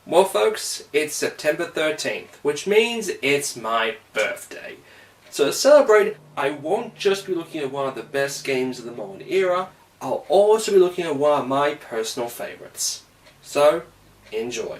Well folks, it's September 13th, which means it's my birthday. So to celebrate, I won't just be looking at one of the best games of the modern era, I'll also be looking at one of my personal favorites. So, enjoy.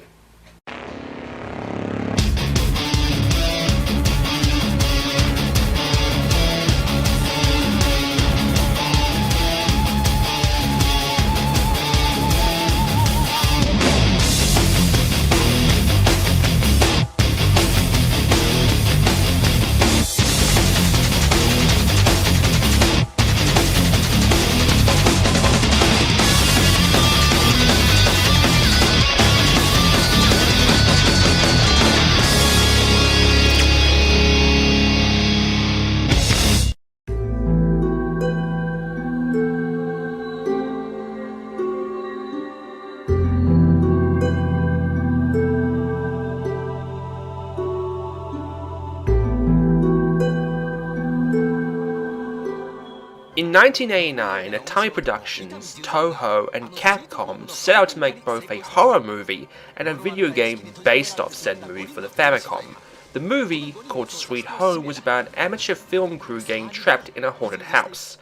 In 1989, Atari Productions, Toho, and Capcom set out to make both a horror movie and a video game based off said movie for the Famicom. The movie, called Sweet Home, was about an amateur film crew getting trapped in a haunted house.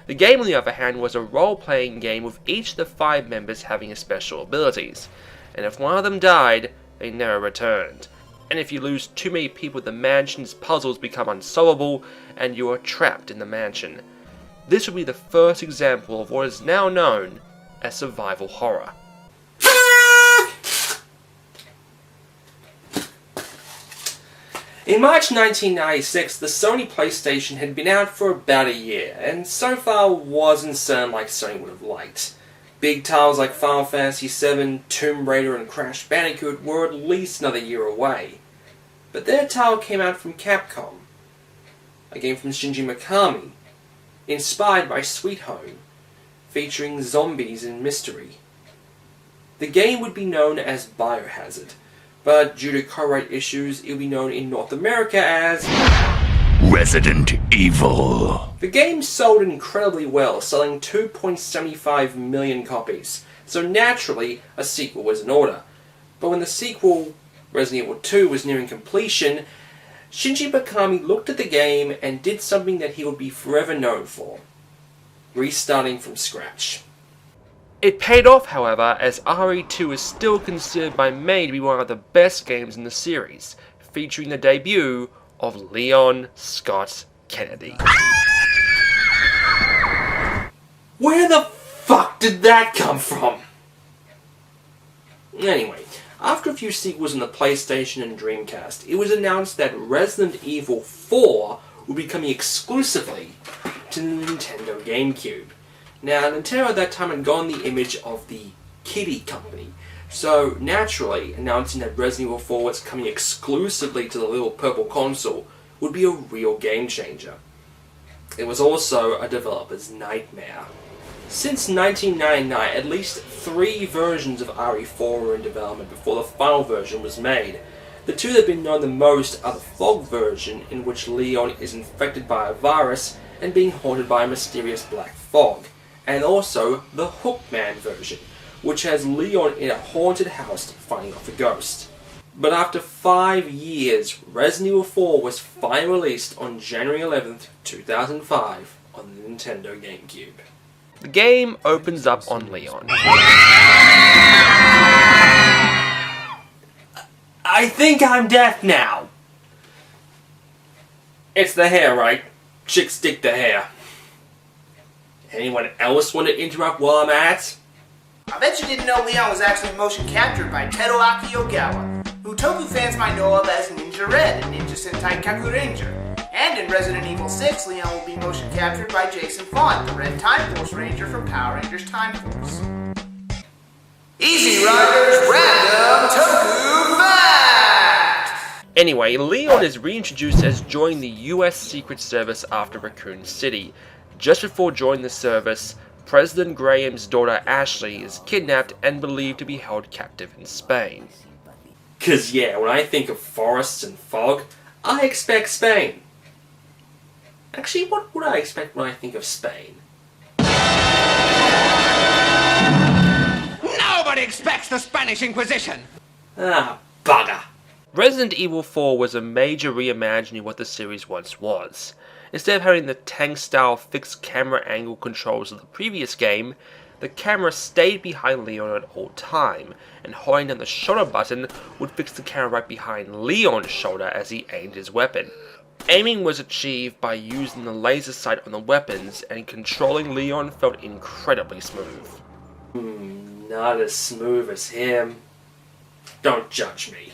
The game, on the other hand, was a role-playing game with each of the 5 members having special abilities, and if one of them died, they never returned. And if you lose too many people, the mansion's puzzles become unsolvable, and you are trapped in the mansion. This would be the first example of what is now known as survival horror. In March 1996, the Sony PlayStation had been out for about a year, and so far wasn't selling like Sony would have liked. Big titles like Final Fantasy VII, Tomb Raider, and Crash Bandicoot were at least another year away. But their title came out from Capcom, a game from Shinji Mikami, inspired by Sweet Home, featuring zombies and mystery. The game would be known as Biohazard, but due to copyright issues, it would be known in North America as Resident Evil. The game sold incredibly well, selling 2.75 million copies, so naturally a sequel was in order. But when the sequel, Resident Evil 2, was nearing completion, Shinji Mikami looked at the game and did something that he would be forever known for: restarting from scratch. It paid off, however, as RE2 is still considered by many to be one of the best games in the series, featuring the debut of Leon Scott Kennedy. Where the fuck did that come from? Anyway, after a few sequels on the PlayStation and Dreamcast, it was announced that Resident Evil 4 would be coming exclusively to the Nintendo GameCube. Now, Nintendo at that time had gone the image of the kiddie company, so naturally, announcing that Resident Evil 4 was coming exclusively to the little purple console would be a real game changer. It was also a developer's nightmare. Since 1999, at least 3 versions of RE4 were in development before the final version was made. The two that have been known the most are the Fog version, in which Leon is infected by a virus and being haunted by a mysterious black fog, and also the Hookman version, which has Leon in a haunted house fighting off a ghost. But after 5 years, Resident Evil 4 was finally released on January 11th, 2005 on the Nintendo GameCube. The game opens up on Leon. I think I'm deaf now. It's the hair, right? Chicks stick the hair. Anyone else want to interrupt while I'm at? I bet you didn't know Leon was actually motion captured by Teruaki Ogawa, who Toku fans might know of as Ninja Red and Ninja Sentai Kaku Ranger. And in Resident Evil 6, Leon will be motion captured by Jason Font, the Red Time Force Ranger from Power Rangers Time Force. Easy Riders Random Toku Fact! Anyway, Leon is reintroduced as joining the US Secret Service after Raccoon City. Just before joining the service, President Graham's daughter Ashley is kidnapped and believed to be held captive in Spain. 'Cause yeah, when I think of forests and fog, I expect Spain. Actually, what would I expect when I think of Spain? Nobody expects the Spanish Inquisition! Ah, bugger. Resident Evil 4 was a major reimagining of what the series once was. Instead of having the tank-style fixed camera angle controls of the previous game, the camera stayed behind Leon at all time, and holding down the shoulder button would fix the camera right behind Leon's shoulder as he aimed his weapon. Aiming was achieved by using the laser sight on the weapons, and controlling Leon felt incredibly smooth. Not as smooth as him. Don't judge me.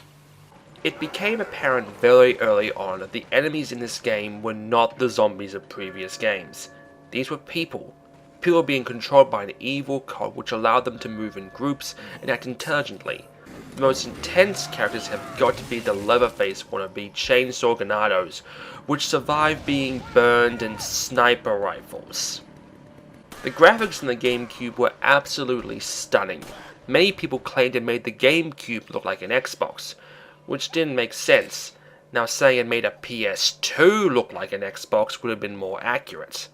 It became apparent very early on that the enemies in this game were not the zombies of previous games. These were people. People being controlled by an evil code which allowed them to move in groups and act intelligently. The most intense characters have got to be the Leatherface wannabe chainsaw Ganados, which survive being burned in sniper rifles. The graphics in the GameCube were absolutely stunning. Many people claimed it made the GameCube look like an Xbox, which didn't make sense. Now saying it made a PS2 look like an Xbox would have been more accurate.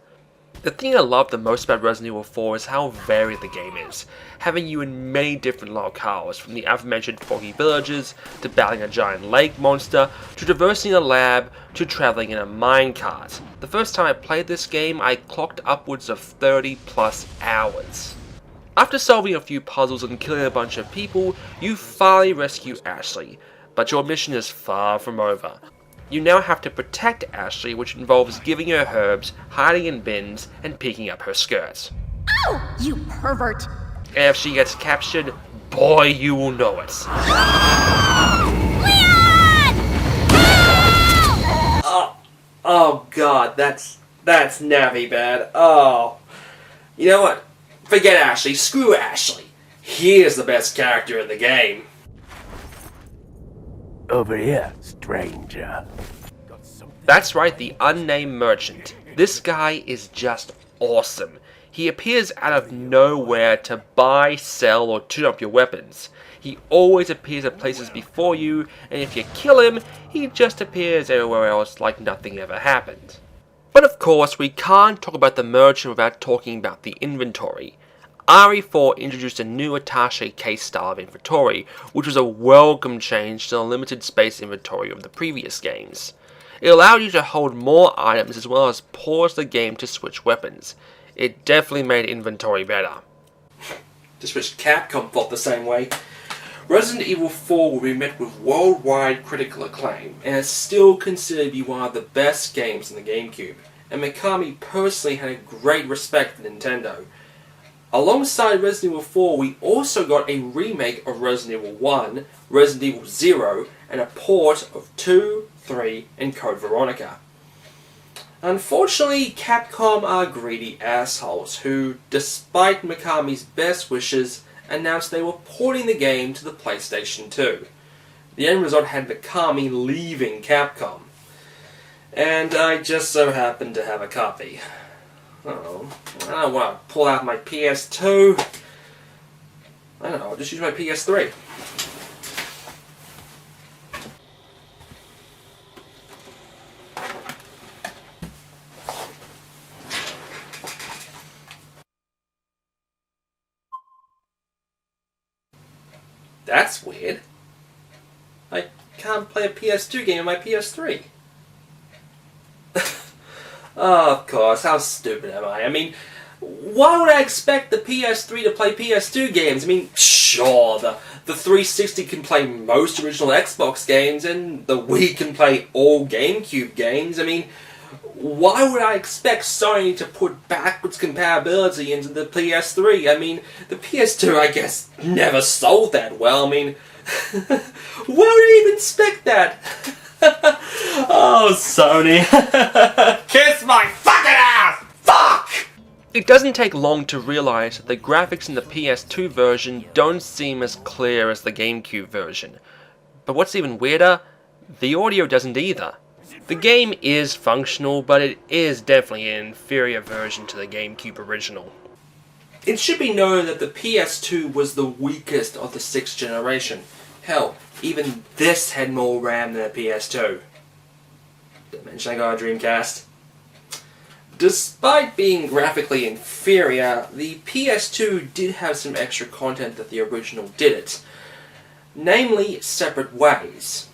The thing I love the most about Resident Evil 4 is how varied the game is, having you in many different locales, from the aforementioned foggy villages, to battling a giant lake monster, to traversing a lab, to travelling in a minecart. The first time I played this game, I clocked upwards of 30 plus hours. After solving a few puzzles and killing a bunch of people, you finally rescue Ashley, but your mission is far from over. You now have to protect Ashley, which involves giving her herbs, hiding in bins, and picking up her skirts. Ow! You pervert! And if she gets captured, boy, you will know it. Leon! Oh god, that's navvy bad. Oh. You know what? Forget Ashley. Screw Ashley. He is the best character in the game. Over here, stranger. That's right, the unnamed merchant. This guy is just awesome. He appears out of nowhere to buy, sell, or tune up your weapons. He always appears at places before you, and if you kill him, he just appears everywhere else like nothing ever happened. But of course, we can't talk about the merchant without talking about the inventory. RE4 introduced a new attaché case style of inventory, which was a welcome change to the limited space inventory of the previous games. It allowed you to hold more items as well as pause the game to switch weapons. It definitely made inventory better. Just wish Capcom thought the same way. Resident Evil 4 will be met with worldwide critical acclaim, and is still considered to be one of the best games in the GameCube, and Mikami personally had a great respect for Nintendo. Alongside Resident Evil 4, we also got a remake of Resident Evil 1, Resident Evil 0, and a port of 2, 3, and Code Veronica. Unfortunately, Capcom are greedy assholes who, despite Mikami's best wishes, announced they were porting the game to the PlayStation 2. The end result had Mikami leaving Capcom. And I just so happened to have a copy. Oh, I don't want to pull out my PS2. I don't know, I'll just use my PS3. That's weird. I can't play a PS2 game on my PS3. Oh, of course, how stupid am I? I mean, why would I expect the PS3 to play PS2 games? I mean, sure, the 360 can play most original Xbox games, and the Wii can play all GameCube games. I mean, why would I expect Sony to put backwards compatibility into the PS3? I mean, the PS2, I guess, never sold that well. I mean, why would I even expect that? Oh, Sony. Kiss my fucking ass! Fuck! It doesn't take long to realize that the graphics in the PS2 version don't seem as clear as the GameCube version. But what's even weirder, the audio doesn't either. The game is functional, but it is definitely an inferior version to the GameCube original. It should be noted that the PS2 was the weakest of the 6th generation. Hell, even this had more RAM than a PS2. Did I mention I got a Dreamcast? Despite being graphically inferior, the PS2 did have some extra content that the original didn't. namely Separate Ways.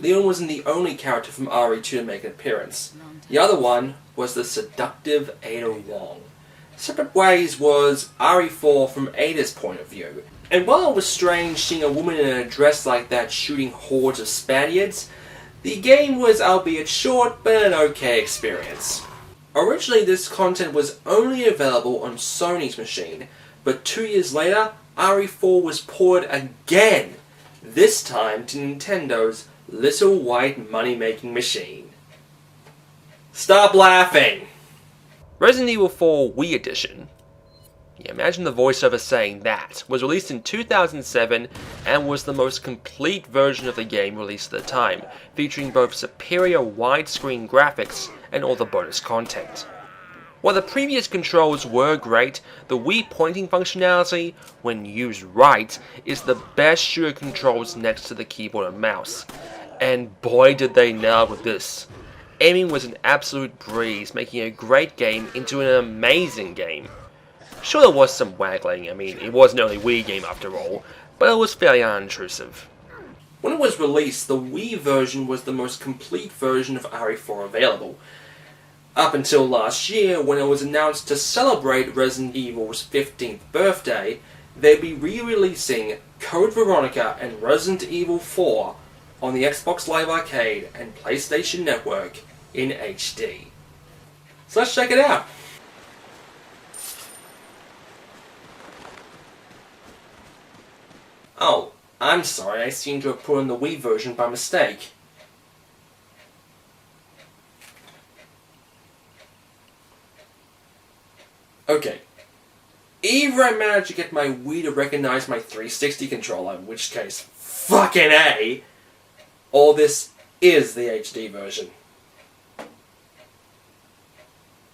Leon wasn't the only character from RE2 to make an appearance. The other one was the seductive Ada Wong. Separate Ways was RE4 from Ada's point of view. And while it was strange seeing a woman in a dress like that shooting hordes of Spaniards, the game was albeit short but an okay experience. Originally this content was only available on Sony's machine, but 2 years later RE4 was ported again, this time to Nintendo's little white money-making machine. Stop laughing! Resident Evil 4 Wii Edition. Yeah, imagine the voiceover saying that. Was released in 2007 and was the most complete version of the game released at the time, featuring both superior widescreen graphics and all the bonus content. While the previous controls were great, the Wii pointing functionality, when used right, is the best shooter controls next to the keyboard and mouse. And boy did they nail it with this. Aiming was an absolute breeze, making a great game into an amazing game. Sure, there was some waggling, I mean, it was an early Wii game after all, but it was fairly unintrusive. When it was released, the Wii version was the most complete version of RE4 available. Up until last year, when it was announced to celebrate Resident Evil's 15th birthday, they'd be re-releasing Code Veronica and Resident Evil 4 on the Xbox Live Arcade and PlayStation Network in HD. So let's check it out. Oh, I'm sorry, I seem to have put in the Wii version by mistake. Okay. Either I managed to get my Wii to recognize my 360 controller, in which case, fucking A, or this is the HD version.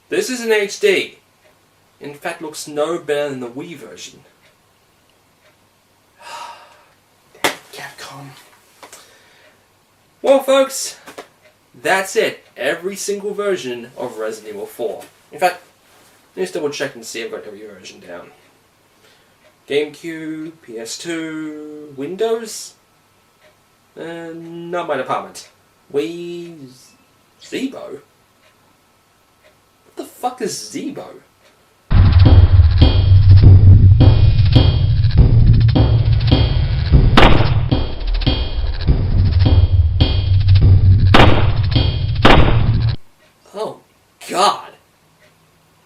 This is an HD. In fact, looks no better than the Wii version. Damn Capcom. Well, folks, that's it. Every single version of Resident Evil 4. In fact, let's double check and see if I've got every version down. GameCube, PS2, Windows? Not my department. Wii... Zeebo? What the fuck is Zeebo? Oh, God.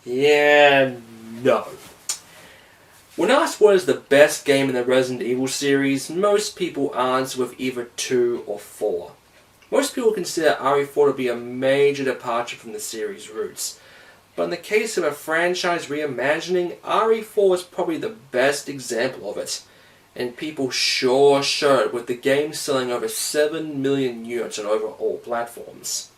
Yeah, no. When asked what is the best game in the Resident Evil series, most people answer with either 2 or 4. Most people consider RE4 to be a major departure from the series' roots, but in the case of a franchise reimagining, RE4 is probably the best example of it, and people sure show it with the game selling over 7 million units on over all platforms.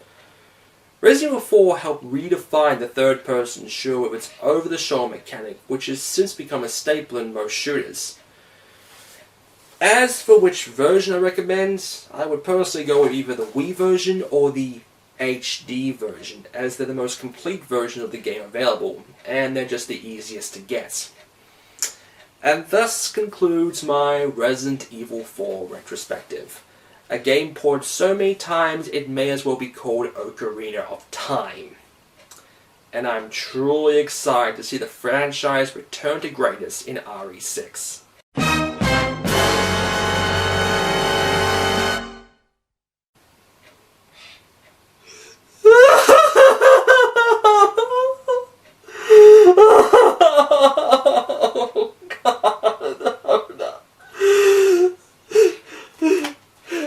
Resident Evil 4 helped redefine the third-person shooter with its over-the-shoulder mechanic, which has since become a staple in most shooters. As for which version I recommend, I would personally go with either the Wii version or the HD version, as they're the most complete version of the game available, and they're just the easiest to get. And thus concludes my Resident Evil 4 retrospective. A game ported so many times it may as well be called Ocarina of Time. And I'm truly excited to see the franchise return to greatness in RE6.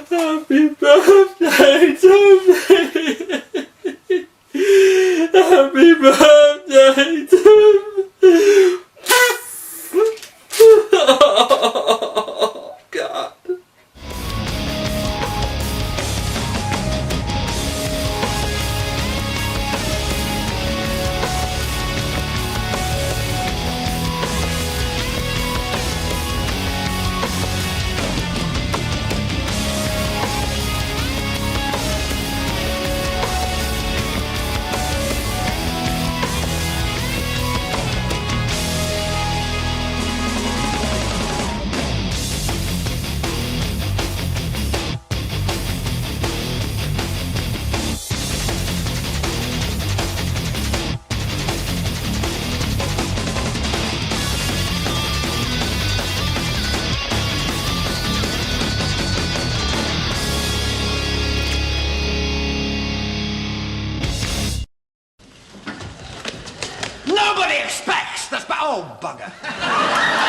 Happy birthday to me! Happy birthday to me! old bugger.